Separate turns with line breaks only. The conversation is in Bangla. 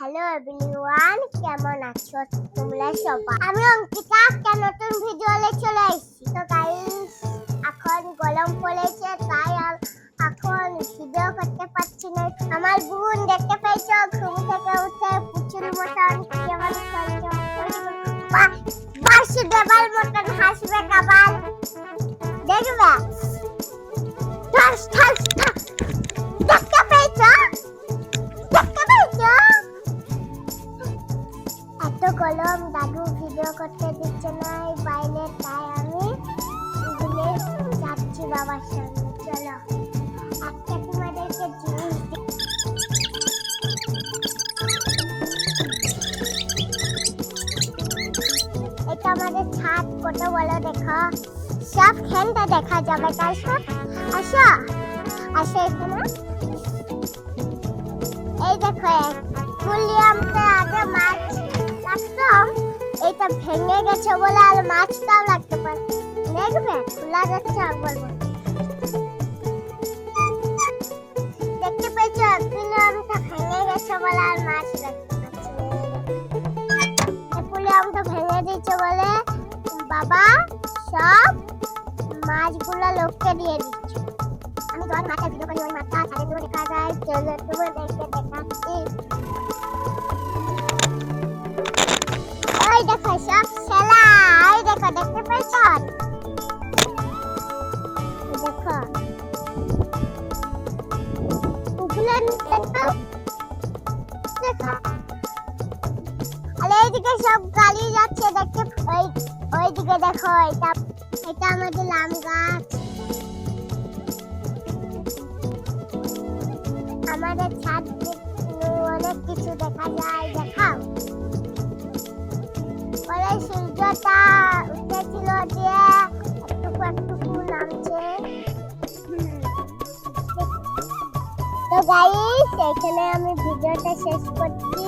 হ্যালো এভরিওয়ান, কেমন আছো তোমরা সবাই? আমি অঙ্কিতা, একটা নতুন ভিডিওতে চলে এসেছি। তো গাইস, এখন গরম পড়েছে, তাই এখন ভিডিও করতে পারছি না। আমার বোন দেখতে পেয়েছো, ঘুম থেকে উঠে পুচুর মতন কেমন করছে, বাসি দেবার মতন হাসবে কাবাল দেখবে। ঠাস ঠাস ঠাস, দেখতে পেয়েছো? এত গরম, দাদু ভিডিও করতে দিচ্ছে না এই বাইরে, তাই আমি ঘুরে যাচ্ছি বাবার সঙ্গে। চলো একটা তোমাদেরকে জিনিস এটা আমাদের ছাদ, কত বলো দেখো, সব খেলতে দেখা যাবে। তাই সব আসো আসো এখানে। এই দেখো, ফুলিয়ামতে আগে মাছ রাখতাম, এটা ভেঙে গেছে বলে আর মাছটাও রাখতে পারি। দেখবে খোলা যাচ্ছে, বলবো দেখতে পেয়েছো, ফুলিয়ামটা ভেঙে গেছে বলে আর মাছ রাখতে পারছি না। ফুলিয়ামটা ভেঙে দিয়েছে বলে বাবা সব মাছগুলো লোককে দিয়ে দিচ্ছে। আমি যখন মাছের ভিডিও করি, ওই মাছটা ছাদে পুরো দেখা যায়। চলো তোমার দেখে দেখাচ্ছি। ওই দেখো সব খেলা, ওই দেখো, দেখতে পেয়েছ? দেখো ওগুলো দেখো, আর এইদিকে সব গাড়ি যাচ্ছে, দেখতে ওইদিকে দেখো, এটা আমাদের আম গাছ। আমাদের ছাদ অনেক কিছু দেখা যায়, দেখাও। পরে সূর্যটা উঠেছিল, দিয়ে একটু একটু নামছে। তো গাইস, এখানে আমি ভিডিওটা শেষ করছি।